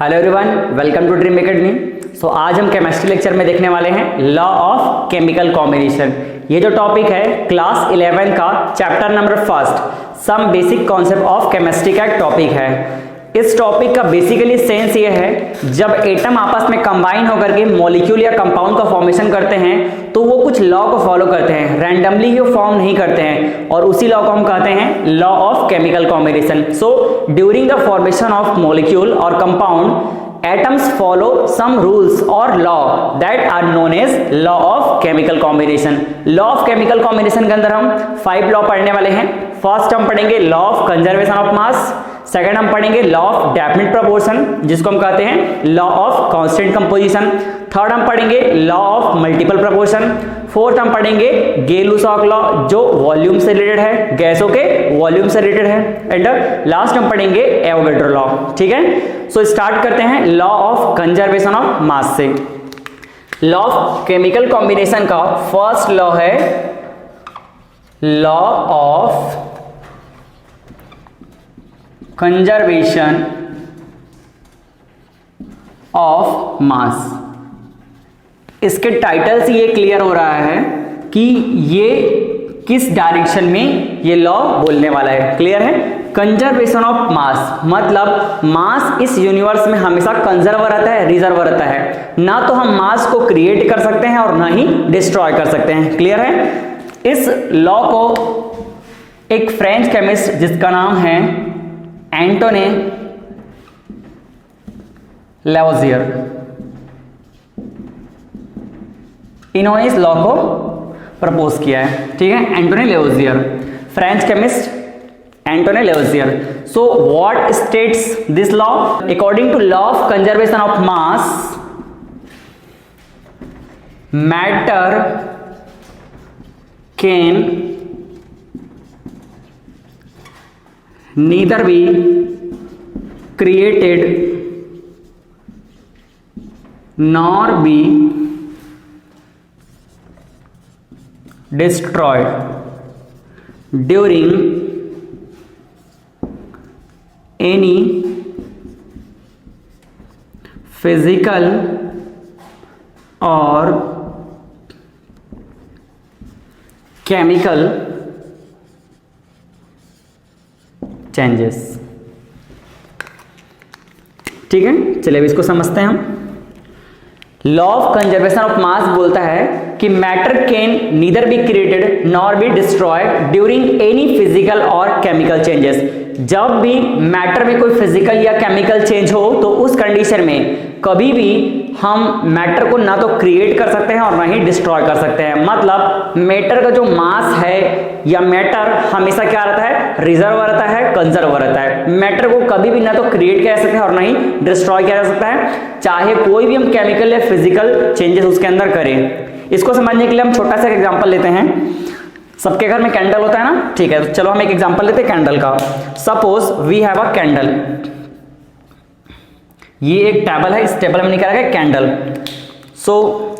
Hello everyone, welcome to Dream Academy. So आज हम chemistry lecture में देखने वाले हैं लॉ ऑफ केमिकल कॉम्बिनेशन। ये जो टॉपिक है क्लास 11 का chapter number first some basic concept of chemistry का एक टॉपिक है। इस टॉपिक का बेसिकली सेंस ये है, जब एटम आपस में कंबाइन होकर के मॉलिक्यूल या कंपाउंड का फॉर्मेशन करते हैं तो वो कुछ लॉ को फॉलो करते हैं, रैंडमली ही वो फॉर्म नहीं करते हैं, और उसी लॉ को हम कहते हैं law of chemical combination. So during the formation of molecule और compound atoms follow some rules or law that are known as law of chemical combination। law of chemical combination के अंदर हम 5 लॉ पढ़ने वाले हैं। फर्स्ट हम पढ़ेंगे law of conservation of mass, second हम पढ़ेंगे लॉ ऑफ डेफिनिट प्रोपोर्शन जिसको हम कहते हैं law of constant composition, third हम पढ़ेंगे law of multiple proportion, fourth हम पढ़ेंगे गेल-लुसाक लॉ जो वॉल्यूम से रिलेटेड है, गैसों के वॉल्यूम से रिलेटेड है, एंड लास्ट हम पढ़ेंगे एवोगैड्रो लॉ। ठीक है, सो स्टार्ट करते हैं लॉ ऑफ कंजर्वेशन ऑफ मास से। लॉ ऑफ केमिकल कॉम्बिनेशन का फर्स्ट लॉ है लॉ ऑफ कंजर्वेशन ऑफ मास। इसके टाइटल से ये क्लियर हो रहा है कि ये किस डायरेक्शन में ये लॉ बोलने वाला है। क्लियर है? कंजर्वेशन ऑफ मास मतलब मास इस यूनिवर्स में हमेशा कंजर्व रहता है, रिजर्व रहता है। ना तो हम मास को क्रिएट कर सकते हैं और ना ही डिस्ट्रॉय कर सकते हैं। क्लियर है? इस लॉ को एक फ्रेंच केमिस्ट जिसका नाम है एंटोने लेवोजियर, इन्होंने इस लॉ को प्रपोज किया है। ठीक है, Antoine Lavoisier, French chemist Antoine Lavoisier. So what states this law? According to law of conservation of mass, matter can neither be created nor be destroyed during any physical or chemical changes. ठीक है, चलिए अब इसको समझते हैं हम। Law of conservation of मास बोलता है कि matter can neither be created nor be destroyed during any physical और केमिकल चेंजेस। जब भी मैटर में कोई फिजिकल या केमिकल चेंज हो तो उस कंडीशन में कभी भी हम मैटर को ना तो क्रिएट कर सकते हैं और ना ही डिस्ट्रॉय कर सकते हैं। मतलब मैटर का जो मास है या मैटर हमेशा क्या रहता है? रिजर्व रहता है, कंजर्व रहता है। मैटर को कभी भी ना तो क्रिएट किया जा सकता है और ना ही डिस्ट्रॉय किया जा सकता है, चाहे कोई भी हम केमिकल या फिजिकल चेंजेस उसके अंदर करें। इसको समझने के लिए हम छोटा सा एग्जाम्पल लेते हैं। सबके घर में कैंडल होता है ना? ठीक है, तो चलो हम एक एग्जाम्पल लेते हैं कैंडल का। Suppose we have a candle, ये एक टेबल है, इस टेबल में निकला है कैंडल। सो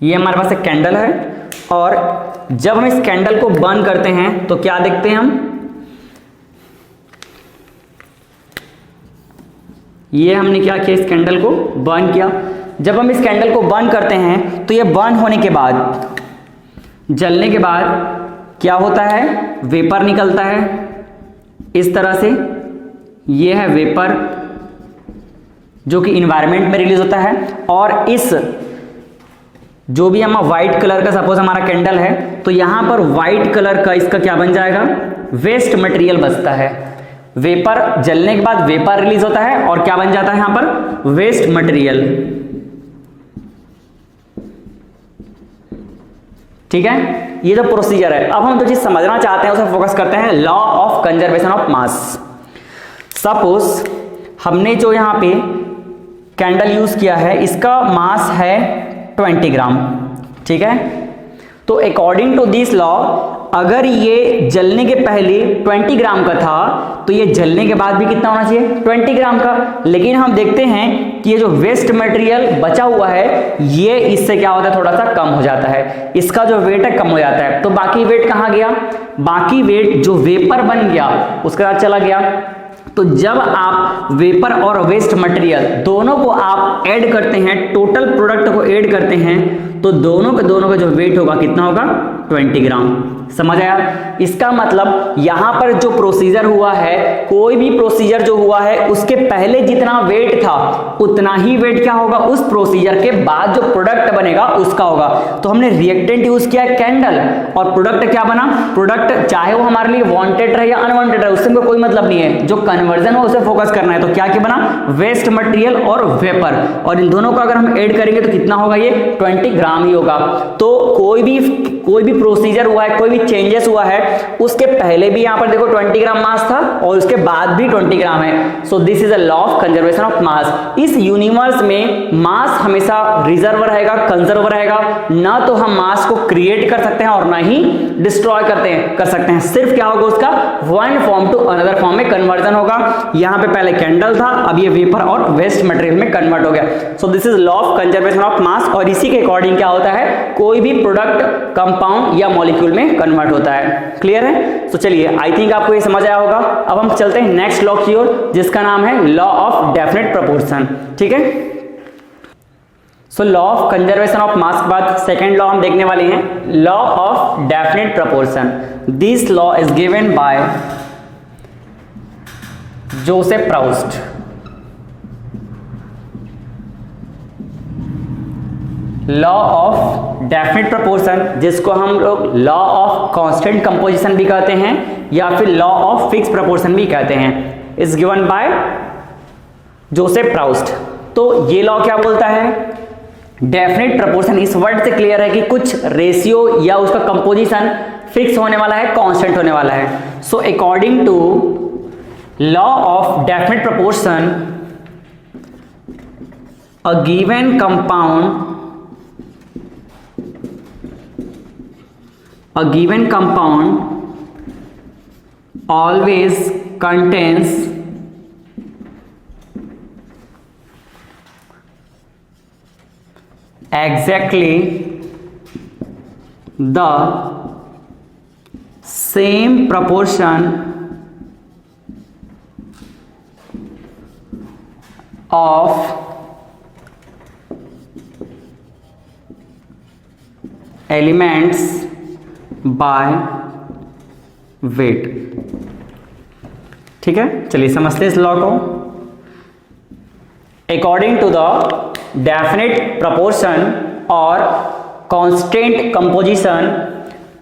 ये हमारे पास एक कैंडल है, और जब हम इस कैंडल को बर्न करते हैं तो क्या देखते हैं हम? ये हमने क्या किया, इस कैंडल को बर्न किया। जब हम इस कैंडल को बर्न करते हैं तो ये बर्न होने के बाद, जलने के बाद क्या होता है? वेपर निकलता है इस तरह से। ये है वेपर जो कि इन्वायरमेंट में रिलीज होता है, और इस जो भी हम व्हाइट कलर का सपोज हमारा कैंडल है तो यहां पर व्हाइट कलर का इसका क्या बन जाएगा? वेस्ट मटेरियल बचता है। वेपर जलने के बाद वेपर रिलीज होता है और क्या बन जाता है यहां पर? Waste material. ठीक है, ये जो प्रोसीजर है। अब हम जो चीज समझना चाहते हैं उसे फोकस करते हैं law of conservation of mass. Suppose हमने जो यहां पे कैंडल यूज किया है इसका मास है 20 ग्राम। ठीक है, तो अकॉर्डिंग टू दिस लॉ अगर ये जलने के पहले 20 ग्राम का था तो ये जलने के बाद भी कितना होना चाहिए, 20 ग्राम का। लेकिन हम देखते हैं कि ये जो वेस्ट मटेरियल बचा हुआ है ये इससे क्या होता है, थोड़ा सा कम हो जाता है, इसका जो वेट है कम हो जाता है। तो बाकी वेट कहाँ गया, बाकी वेट जो वेपर बन गया उसके साथ चला गया। तो जब आप वेपर और वेस्ट मटेरियल दोनों को आप ऐड करते हैं, टोटल प्रोडक्ट को ऐड करते हैं, तो दोनों का जो वेट होगा कितना होगा, 20 ग्राम। समझ आया? इसका मतलब यहां पर जो प्रोसीजर हुआ है, कोई भी प्रोसीजर जो हुआ है उसके पहले जितना वेट था उतना ही वेट क्या होगा, उस प्रोसीजर के बाद जो प्रोडक्ट बनेगा उसका होगा। तो हमने रिएक्टेंट यूज किया कैंडल और प्रोडक्ट क्या बना, प्रोडक्ट चाहे वो हमारे लिए वांटेड रहे या अनवांटेड रहे उससे कोई मतलब नहीं है, जो कन्वर्जन हो उसे फोकस करना है। तो क्या क्या बना, वेस्ट मटेरियल और वेपर, और इन दोनों को अगर हम ऐड करेंगे तो कितना होगा, ये 20 ग्राम ही होगा। तो कोई भी प्रोसीजर हुआ है, कोई भी चेंजेस हुआ है, उसके पहले भी यहां पर देखो 20 ग्राम मास था और उसके बाद भी 20 ग्राम है। So this is a law of conservation of मास। इस यूनिवर्स में मास हमेशा रिजर्व रहेगा, कंजर्व रहेगा, ना तो हम मास को क्रिएट कर सकते हैं और ना ही डिस्ट्रॉय कर सकते हैं। सिर्फ क्या होगा, उसका one form to another form में कन्वर्जन होगा। यहां पे पहले कैंडल था, अब ये वेपर और वेस्ट मटेरियल में कन्वर्ट हो गया। So this is law of conservation of मास, और इसी के अकॉर्डिंग क्या होता है, कोई भी प्रोडक्ट कंपाउंड या मॉलिक्यूल में कन्वर्ट होता है। क्लियर है? तो चलिए, आई थिंक आपको ये समझ आया होगा। अब हम चलते हैं नेक्स्ट लॉ की ओर, जिसका नाम है लॉ ऑफ डेफिनेट प्रोपोर्शन। ठीक है, so law of conservation of मास के बाद सेकेंड लॉ हम देखने वाले हैं, law of definite proportion. This law is given by Joseph Proust. Law of definite proportion, जिसको हम लोग लॉ ऑफ कांस्टेंट कंपोजिशन भी कहते हैं या फिर लॉ ऑफ फिक्स प्रोपोर्शन भी कहते हैं, is given by Joseph Proust. तो ये लॉ क्या बोलता है, डेफिनेट प्रोपोर्शन, इस वर्ड से क्लियर है कि कुछ रेशियो या उसका कंपोजिशन फिक्स होने वाला है, कांस्टेंट होने वाला है। So according to law of definite proportion, a given compound always contains exactly the same proportion of elements by weight. ठीक है, चलिए समझते हैं इस लॉ को। According to the definite proportion और constant composition,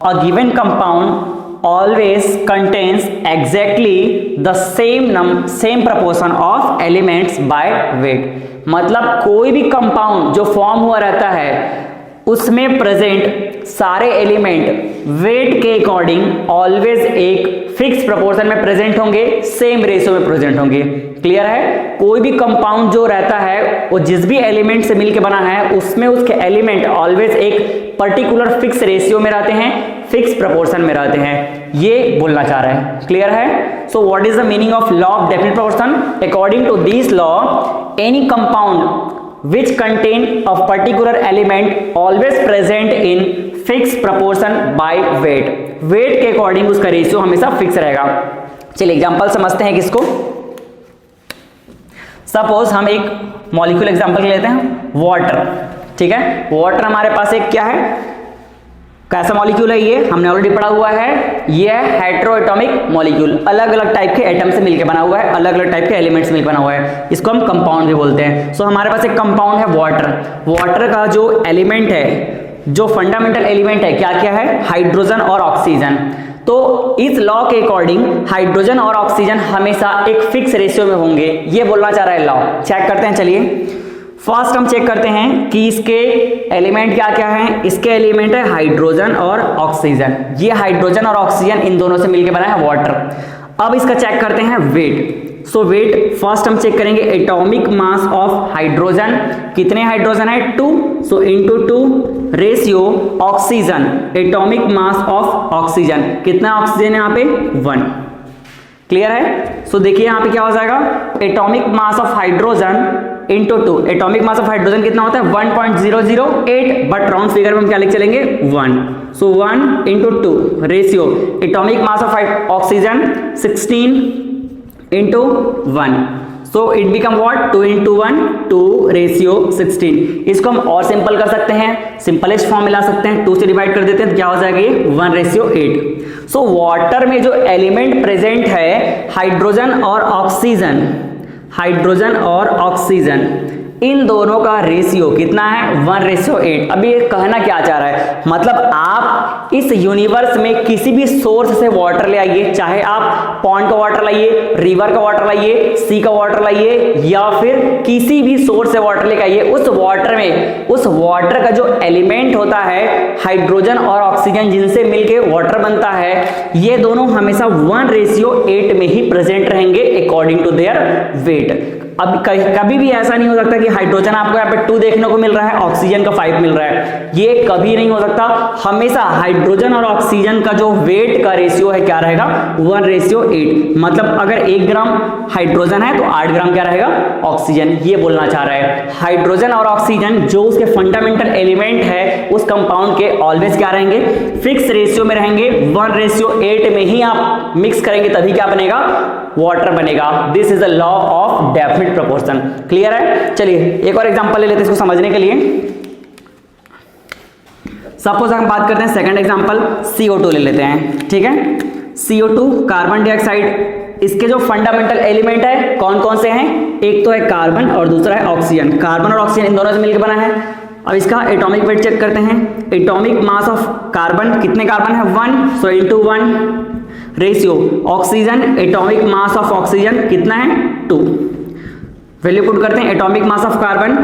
a given compound always contains exactly the same proportion of elements by weight. मतलब कोई भी कंपाउंड जो फॉर्म हुआ रहता है उसमें प्रेजेंट सारे एलिमेंट वेट के अकॉर्डिंग ऑलवेज एक फिक्स प्रोपोर्शन में प्रेजेंट होंगे, सेम रेशियो में प्रेजेंट होंगे। क्लियर है? कोई भी कंपाउंड जो रहता है वो जिस भी एलिमेंट से मिलकर बना है उसमें उसके एलिमेंट ऑलवेज एक पर्टिकुलर फिक्स रेशियो में रहते हैं, फिक्स प्रोपोर्शन में रहते हैं, ये बोलना चाह रहे हैं। क्लियर है? So what is the meaning of law of definite proportion? According to this law, any compound which contain a particular element always present in fixed proportion by weight। Weight के अकॉर्डिंग उसका ratio हमेशा fix रहेगा। चलिए example समझते हैं किसको। Suppose हम एक मॉलिक्यूल एग्जांपल लेते हैं, वाटर। ठीक है, वाटर हमारे पास एक क्या है, कैसा मॉलिक्यूल है ये, हमने ऑलरेडी पढ़ा हुआ है, ये है हेटेरोएटॉमिक मॉलिक्यूल, अलग अलग टाइप के एटम से मिलकर बना हुआ है, अलग अलग टाइप के एलिमेंट्स से मिलकर बना हुआ है, इसको हम कंपाउंड भी बोलते हैं। सो हमारे पास एक कंपाउंड है वाटर। वाटर का जो एलिमेंट है, जो फंडामेंटल एलिमेंट है, क्या क्या है, हाइड्रोजन और ऑक्सीजन। तो इस लॉ के अकॉर्डिंग हाइड्रोजन और ऑक्सीजन हमेशा एक फिक्स रेशियो में होंगे, ये बोलना चाह रहा है लॉ। चेक करते हैं, चलिए फर्स्ट हम चेक करते हैं कि इसके एलिमेंट क्या क्या हैं। इसके एलिमेंट है हाइड्रोजन और ऑक्सीजन, ये हाइड्रोजन और ऑक्सीजन इन दोनों से मिलकर बना है वाटर। अब इसका चेक करते हैं वेट। सो वेट फर्स्ट हम चेक करेंगे एटॉमिक मास ऑफ हाइड्रोजन, कितने हाइड्रोजन है 2, सो into 2 ratio oxygen, atomic mass of oxygen, कितना ऑक्सीजन है यहाँ पे 1। क्लियर है? सो देखिए यहाँ पे क्या हो जाएगा, atomic mass of hydrogen into 2, atomic mass of hydrogen कितना होता है 1.008, बट राउंड फिगर में हम क्या लिख चलेंगे 1, सो 1 into 2 ratio atomic mass of oxygen 16 into 1, so it become what 2 into 1 2 ratio 16। इसको हम और सिंपल कर सकते हैं, सिंपलेस्ट फॉर्म मिला सकते हैं, 2 से डिवाइड कर देते हैं तो क्या हो जाएगा ये 1:8। सो वाटर में जो एलिमेंट प्रेजेंट है हाइड्रोजन और ऑक्सीजन, हाइड्रोजन और ऑक्सीजन इन दोनों का रेशियो कितना है 1:8। अभी ये कहना क्या चाह रहा है, मतलब आप इस यूनिवर्स में किसी भी सोर्स से वाटर ले आइए, चाहे आप पॉन्ड का वाटर लाइए, रिवर का वाटर लाइए, सी का वाटर लाइए, या फिर किसी भी सोर्स से वाटर लेके आइए, उस वाटर में उस वाटर का जो एलिमेंट होता है हाइड्रोजन और ऑक्सीजन जिनसे मिलके वाटर बनता है, ये दोनों हमेशा 1:8 में ही प्रेजेंट रहेंगे अकॉर्डिंग टू देयर वेट। अब कभी भी ऐसा नहीं हो सकता कि हाइड्रोजन आपको यहाँ पे 2 देखने को मिल रहा है, ऑक्सीजन का 5 मिल रहा है, ये कभी नहीं हो सकता। हमेशा हाइड्रोजन और ऑक्सीजन का जो वेट का रेशियो है क्या रहेगा 1:8। मतलब अगर 1 ग्राम हाइड्रोजन है तो 8 ग्राम क्या रहेगा ऑक्सीजन, ये बोलना चाह रहा है। हाइड्रोजन और ऑक्सीजन जो उसके फंडामेंटल एलिमेंट है उस कंपाउंड के ऑलवेज क्या रहेंगे, फिक्स रेशियो में रहेंगे, 1:8 में ही आप मिक्स करेंगे तभी क्या बनेगा, वाटर बनेगा। This is the law of definite proportion. Clear है? चलिए एक और एग्जांपल ले लेते हैं इसको समझने के लिए। सपोज हम बात करते हैं सेकंड एग्जांपल, CO2 ले लेते हैं, ठीक है। CO2 कार्बन डाइऑक्साइड, इसके जो फंडामेंटल एलिमेंट है कौन कौन से हैं, एक तो है कार्बन और दूसरा है ऑक्सीजन। कार्बन और ऑक्सीजन इन दोनों से मिलकर बना है। अब इसका एटॉमिक वेट चेक करते हैं। एटॉमिक मास ऑफ कार्बन, कितने कार्बन है 1, सो into 1 ratio oxygen, atomic mass of oxygen कितना है 2। वैल्यू पुट करते हैं, atomic mass of carbon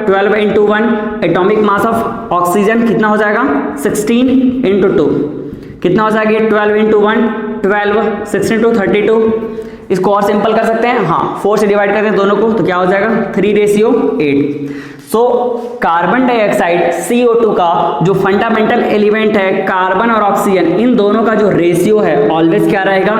12 into 1, atomic mass of oxygen कितना हो जाएगा 16 इंटू 2, कितना हो जाएगा 12 इंटू 1 12, 16 टू 32। इसको और सिंपल कर सकते हैं, हाँ 4 से डिवाइड करते हैं दोनों को तो क्या हो जाएगा 3:8। सो कार्बन डाइऑक्साइड CO2 का जो फंडामेंटल एलिमेंट है कार्बन और ऑक्सीजन इन दोनों का जो रेशियो है ऑलवेज क्या रहेगा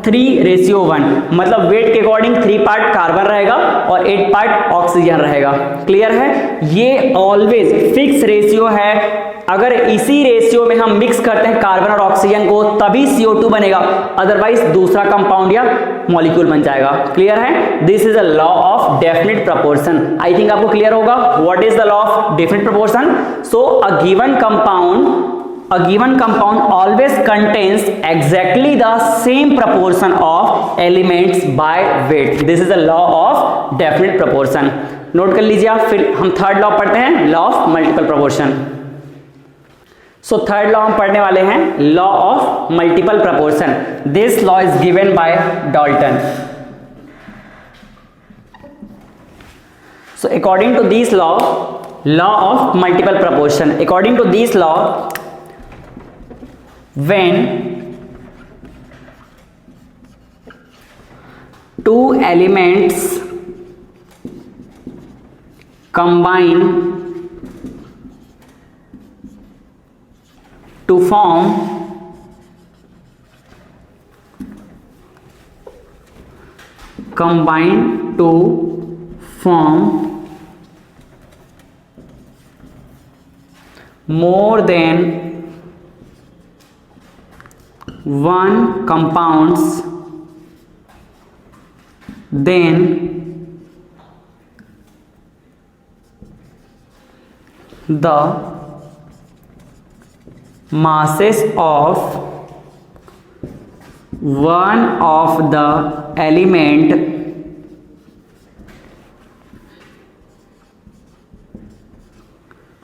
3:1। मतलब वेट के अकॉर्डिंग 3 पार्ट कार्बन रहेगा और 8 पार्ट ऑक्सीजन रहेगा। क्लियर है? ये ऑलवेज फिक्स रेशियो है। अगर इसी रेशियो में हम मिक्स करते हैं कार्बन और ऑक्सीजन को तभी CO2 बनेगा, अदरवाइज दूसरा कंपाउंड या मॉलिक्यूल बन जाएगा। क्लियर है? This is a law of definite proportion. I think आपको क्लियर होगा what is the law of definite proportion. So a given compound always contains exactly the same proportion of elements by weight. This is the law of definite proportion. Note कर लीजिए आप। फिर हम third law पढ़ते हैं, law of multiple proportion. So third law हम पढ़ने वाले हैं, law of multiple proportion. This law is given by Dalton. So according to this law of multiple proportion, according to this law, when two elements combine to form more than one compounds, then the masses of one of the element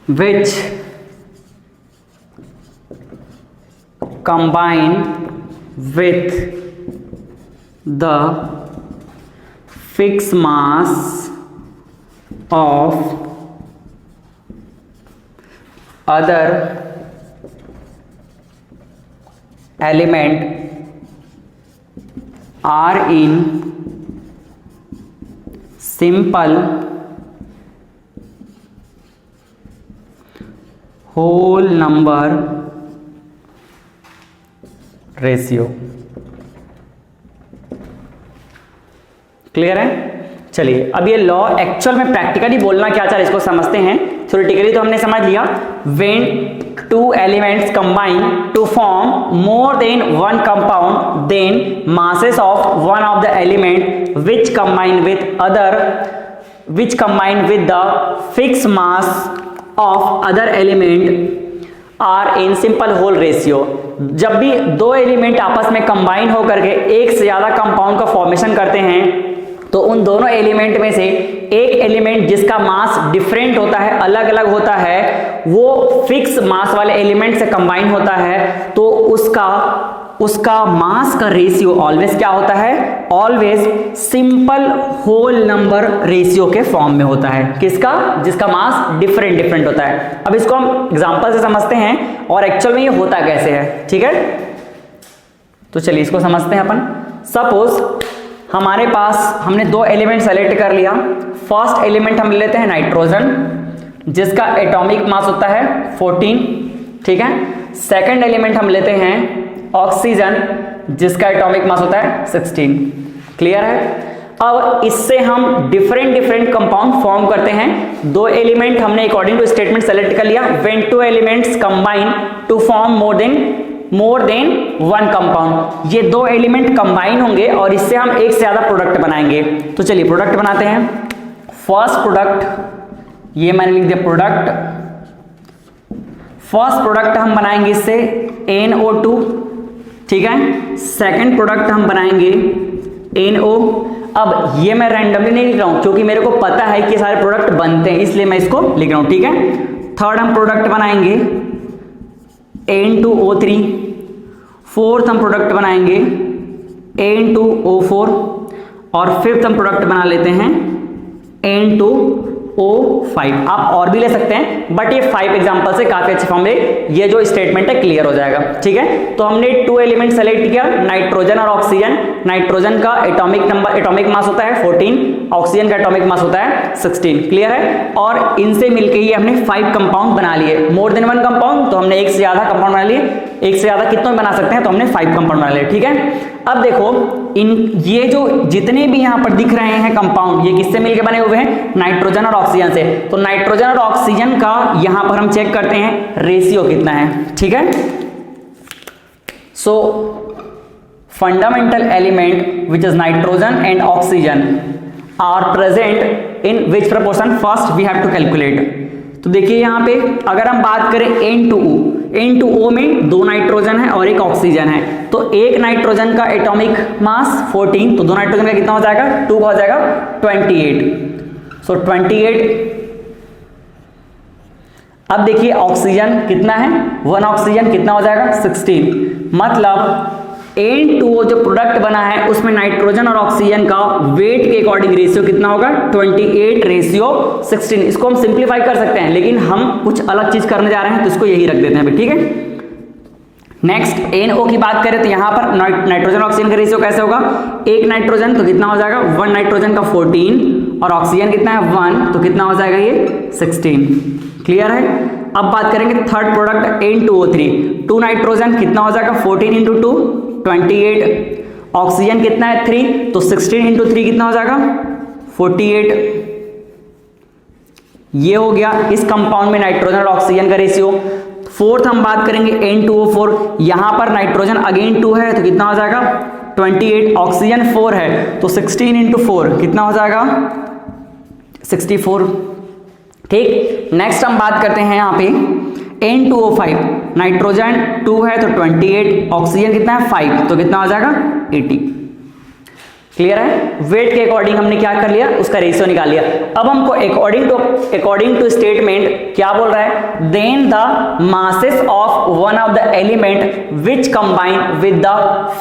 which combine with the fixed mass of other element are in simple whole number ratio. Clear है? चलिए अब ये law actual में practically बोलना क्या चाह रहा है इसको समझते हैं। थ्योरेटिकली तो हमने समझ लिया, when two elements combine to form more than one compound, then masses of one of the element which combine with the fixed mass of other element are in simple whole ratio। जब भी दो element आपस में combine होकर के एक से ज्यादा कंपाउंड का फॉर्मेशन करते हैं तो उन दोनों एलिमेंट में से एक एलिमेंट जिसका मास डिफरेंट होता है, अलग अलग होता है, वो फिक्स मास वाले एलिमेंट से कंबाइन होता है तो उसका मास का रेशियो ऑलवेज क्या होता है? Always simple whole number ratio के फॉर्म में होता है। किसका? जिसका मास डिफरेंट होता है। अब इसको हम एग्जांपल से समझते हैं और एक्चुअल में ये होता कैसे है। ठीक है, तो चलिए इसको समझते हैं अपन। सपोज हमारे पास हमने दो एलिमेंट सेलेक्ट कर लिया। फर्स्ट एलिमेंट हम लेते हैं नाइट्रोजन जिसका एटॉमिक मास होता है 14। ठीक है, सेकंड एलिमेंट हम लेते हैं ऑक्सीजन जिसका एटॉमिक मास होता है 16। क्लियर है? अब इससे हम डिफरेंट कंपाउंड फॉर्म करते हैं। दो एलिमेंट हमने अकॉर्डिंग टू स्टेटमेंट सेलेक्ट कर लिया। When two elements combine to form more than one compound, ये दो एलिमेंट कंबाइन होंगे और इससे हम एक से ज्यादा प्रोडक्ट बनाएंगे। तो चलिए प्रोडक्ट बनाते हैं। फर्स्ट प्रोडक्ट, ये मैंने लिख दिया प्रोडक्ट। फर्स्ट प्रोडक्ट हम बनाएंगे इससे NO2। ठीक है, सेकंड प्रोडक्ट हम बनाएंगे NO। अब ये मैं रैंडमली नहीं लिख रहा हूं क्योंकि मेरे को पता है कि सारे प्रोडक्ट बनते हैं, इसलिए मैं इसको लिख रहा हूं। ठीक है, थर्ड हम प्रोडक्ट बनाएंगे N2O3। फोर्थ हम प्रोडक्ट बनाएंगे N2O4 और फिफ्थ हम प्रोडक्ट बना लेते हैं N2O5। आप और भी ले सकते हैं बट ये 5 एग्जांपल से काफी अच्छे फॉर्म में ये जो स्टेटमेंट है क्लियर हो जाएगा। ठीक है, तो हमने 2 एलिमेंट सेलेक्ट किया, नाइट्रोजन और ऑक्सीजन। नाइट्रोजन का एटॉमिक मास होता है 14, ऑक्सीजन का एटॉमिक मास होता है 16। क्लियर है? और इनसे मिलकर ये हमने 5 कंपाउंड बना लिए। मोर देन 1 कंपाउंड तो हमने एक से ज्यादा कंपाउंड बना लिए, एक से ज्यादा कितने बना सकते हैं तो हमने 5 कंपाउंड बना लिए। ठीक है, अब देखो ये जो जितने भी यहां पर दिख रहे हैं कंपाउंड, ये किससे मिलकर बने हुए हैं? नाइट्रोजन और ऑक्सीजन से। तो नाइट्रोजन और ऑक्सीजन का यहां पर हम चेक करते हैं रेशियो कितना है। ठीक है, so fundamental element which is nitrogen and oxygen are present in which proportion? First we have to calculate. तो देखिए यहां पे अगर हम बात करें N2O में 2 नाइट्रोजन है और 1 ऑक्सीजन है, तो एक नाइट्रोजन का एटॉमिक मास 14, तो 2 नाइट्रोजन का कितना हो जाएगा? 2 का हो जाएगा 28। सो 28। अब देखिए ऑक्सीजन कितना है? 1 ऑक्सीजन कितना हो जाएगा? 16। मतलब N2O जो प्रोडक्ट बना है उसमें नाइट्रोजन और ऑक्सीजन का वेट के अकॉर्डिंग रेशियो कितना होगा? 28:16। इसको हम सिंप्लीफाई कर सकते हैं लेकिन हम कुछ अलग चीज करने जा रहे हैं तो इसको यही रख देते हैं। ठीक है, नेक्स्ट NO की बात करें तो यहां पर नाइट्रोजन ऑक्सीजन का रेशियो कैसे होगा? एक नाइट्रोजन तो कितना हो जाएगा? 1 नाइट्रोजन का 14 और ऑक्सीजन कितना है? 1, तो कितना हो जाएगा ये? 16। क्लियर है? अब बात करेंगे थर्ड प्रोडक्ट N2O3। 2 नाइट्रोजन कितना हो जाएगा? 14 × 2 28। ऑक्सीजन कितना है? 3, तो 16 × 3 कितना हो जाएगा? 48। ये हो गया इस कंपाउंड में नाइट्रोजन और ऑक्सीजन का रेशियो। फोर्थ हम बात करेंगे N2O4। यहां पर नाइट्रोजन अगेन 2 है तो कितना हो जाएगा? 28। ऑक्सीजन 4 है तो 16 × 4 कितना हो जाएगा? 64। ठीक, नेक्स्ट हम बात करते हैं यहां पे N2O5। नाइट्रोजन 2 है तो 28, ऑक्सीजन कितना है? 5, तो कितना हो जाएगा? 80। क्लियर है? वेट के अकॉर्डिंग हमने क्या कर लिया? उसका रेशियो निकाल लिया। अब हमको अकॉर्डिंग टू स्टेटमेंट क्या बोल रहा है? Then the masses of one of the element which combine with the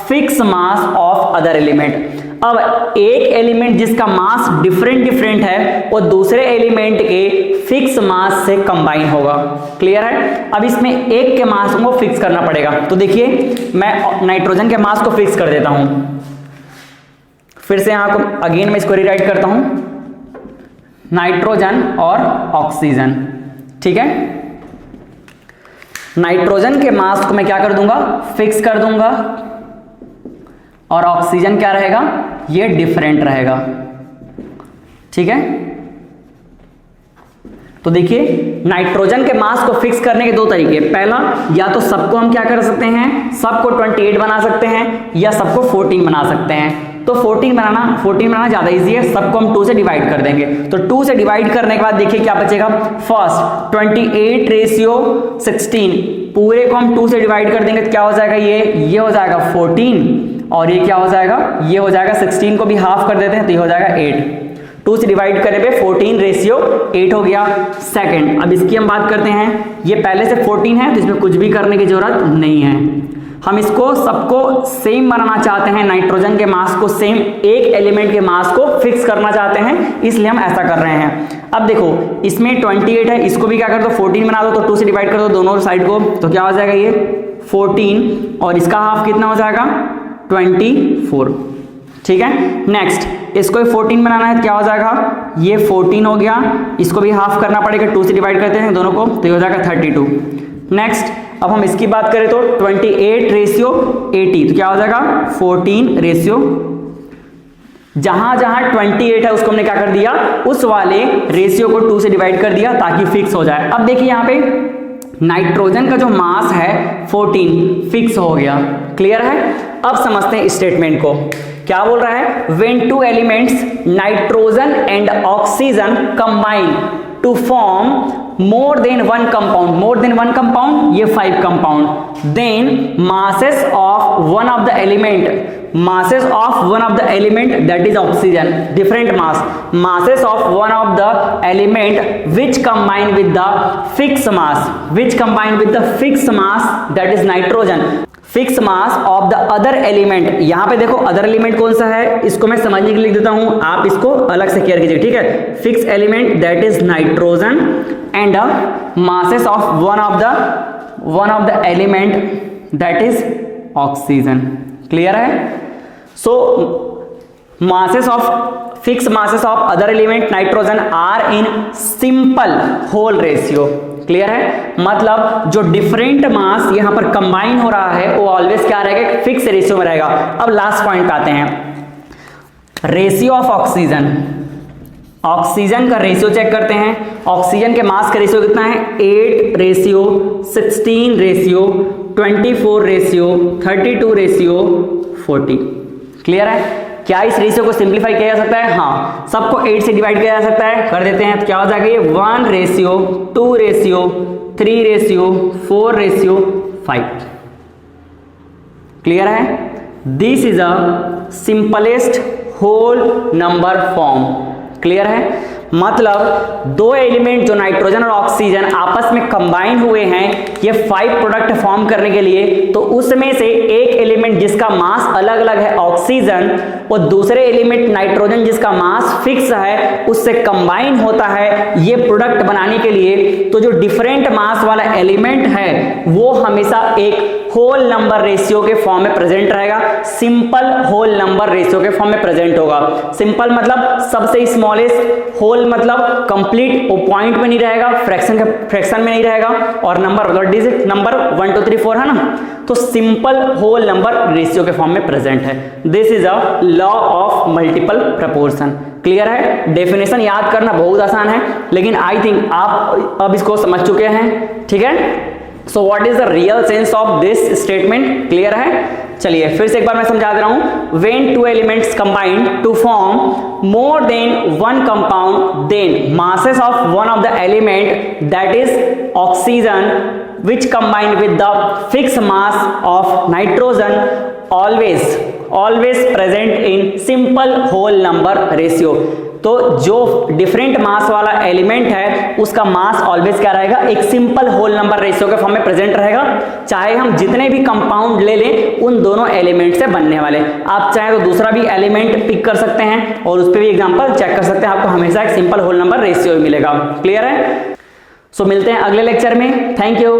fix mass of other element. अब एक एलिमेंट जिसका मास डिफरेंट है वो दूसरे एलिमेंट के फिक्स मास से कंबाइन होगा। क्लियर है? अब इसमें एक के मास को फिक्स करना पड़ेगा। तो देखिए मैं नाइट्रोजन के मास को फिक्स कर देता हूं। फिर से यहां को अगेन मैं इसको रीराइट करता हूं। नाइट्रोजन और ऑक्सीजन। ठीक है, नाइट्रोजन के मास को मैं क्या कर दूंगा, फिक्स कर दूंगा, और ऑक्सीजन क्या रहेगा, ये डिफरेंट रहेगा। ठीक है, तो देखिए नाइट्रोजन के मास को फिक्स करने के दो तरीके, पहला या तो सबको हम क्या कर सकते हैं, सबको 28 बना सकते हैं या सबको 14 बना सकते हैं। तो 14 बनाना ज्यादा इजी है, सबको हम 2 से डिवाइड कर देंगे। तो 2 से डिवाइड करने के बाद देखिए क्या बचेगा, फर्स्ट 28 रेशियो 16, पूरे को हम 2 से डिवाइड कर देंगे तो क्या हो जाएगा, ये हो जाएगा 14, और ये क्या हो जाएगा, ये हो जाएगा 16 को भी हाफ कर देते हैं तो ये हो जाएगा 8। 2 से डिवाइड करने पे 14 रेशियो 8 हो गया। सेकंड, अब इसकी हम बात करते हैं, ये पहले से 14 है तो इसमें कुछ भी करने की जरूरत नहीं है। हम इसको सबको सेम बनाना चाहते हैं, नाइट्रोजन के मास को सेम, एक एलिमेंट के मास को फिक्स करना चाहते हैं, इसलिए हम ऐसा कर रहे हैं। अब देखो इसमें 28 है, इसको भी क्या कर दो 14 बना दो, तो 2 से डिवाइड कर दो दोनों साइड को, तो क्या हो जाएगा ये 14, और इसका हाफ कितना हो जाएगा 24। ठीक है, नेक्स्ट इसको 14 बनाना है तो क्या हो जाएगा, ये 14 हो गया, इसको भी हाफ करना पड़ेगा, 2 से डिवाइड करते हैं दोनों को तो ये हो जाएगा 32। नेक्स्ट अब हम इसकी बात करें तो 28 रेशियो 80, तो क्या हो जाएगा 14 रेशियो, जहां जहां 28 है उसको हमने क्या कर दिया, उस वाले रेशियो को 2 से डिवाइड कर दिया ताकि फिक्स हो जाए। अब देखिए यहां पे नाइट्रोजन का जो मास है 14 फिक्स हो गया। क्लियर है, अब समझते हैं स्टेटमेंट को, क्या बोल रहा है, when two elements nitrogen and oxygen combine to form more than one compound, ये 5 compound, then masses of one of the element that is oxygen, different masses of one of the element which combine with the fixed mass that is nitrogen, fix mass of the other element. यहां पे देखो other element कौन सा है, इसको मैं समझने के लिए लिख देता हूं, आप इसको अलग से केयर कीजिए। ठीक है, fix element that is nitrogen and masses of one of the element that is oxygen. Clear है, so fix masses of other element nitrogen are in simple whole ratio. Clear है, मतलब जो डिफरेंट मास यहां पर combine हो रहा है वो ऑलवेज क्या रहेगा, फिक्स रेशियो में रहेगा। अब लास्ट पॉइंट पे आते हैं, रेशियो ऑफ ऑक्सीजन का रेशियो चेक करते हैं। ऑक्सीजन के मास का रेशियो कितना है, 8 ratio 16 ratio 24 ratio 32 ratio 40। Clear है, क्या इस रेशियो को सिंप्लीफाई किया जा सकता है, हाँ, सबको 8 से डिवाइड किया जा सकता है, कर देते हैं तो क्या हो जाएगा, ये 1 ratio 2 ratio 3 ratio 4 ratio 5। Clear है, this is a simplest whole number form. Clear है, मतलब दो एलिमेंट जो नाइट्रोजन और ऑक्सीजन आपस में कंबाइन हुए हैं ये 5 प्रोडक्ट फॉर्म करने के लिए, तो उसमें से एक एलिमेंट जिसका मास अलग अलग है ऑक्सीजन, और दूसरे एलिमेंट नाइट्रोजन जिसका मास फिक्स है उससे कंबाइन होता है ये प्रोडक्ट बनाने के लिए। तो जो डिफरेंट मास वाला एलिमेंट है वो हमेशा एक होल नंबर रेशियो के फॉर्म में प्रेजेंट रहेगा, सिंपल होल नंबर रेशियो के फॉर्म में प्रेजेंट होगा। सिंपल मतलब सबसे स्मॉलेस्ट, होल मतलब कंप्लीट, वो पॉइंट में नहीं रहेगा, फ्रैक्शन में नहीं रहेगा, और नंबर मतलब डिजिट नंबर 1 2 3 4 है ना, तो सिंपल होल नंबर रेशियो के फॉर्म में प्रेजेंट है। This is a law of multiple proportion. Clear है, डेफिनेशन याद करना बहुत आसान है, लेकिन आई थिंक आप अब इसको समझ चुके हैं। ठीक है, so what is the real sense of this statement, clear है। चलिए फिर से एक बार मैं समझा दे रहा हूं, when two elements combine to form more than one compound, then masses of one of the element that is oxygen which combine with the fixed mass of nitrogen always present in simple whole number ratio। तो जो different mass वाला element है उसका मास always क्या रहेगा, एक simple whole number ratio के form में प्रेजेंट रहेगा, चाहे हम जितने भी कंपाउंड ले लें उन दोनों एलिमेंट से बनने वाले। आप चाहे तो दूसरा भी एलिमेंट पिक कर सकते हैं और उस पर भी एग्जांपल चेक कर सकते हैं, आपको हमेशा एक सिंपल होल नंबर रेशियो मिलेगा। क्लियर है, सो मिलते हैं अगले लेक्चर में। Thank you.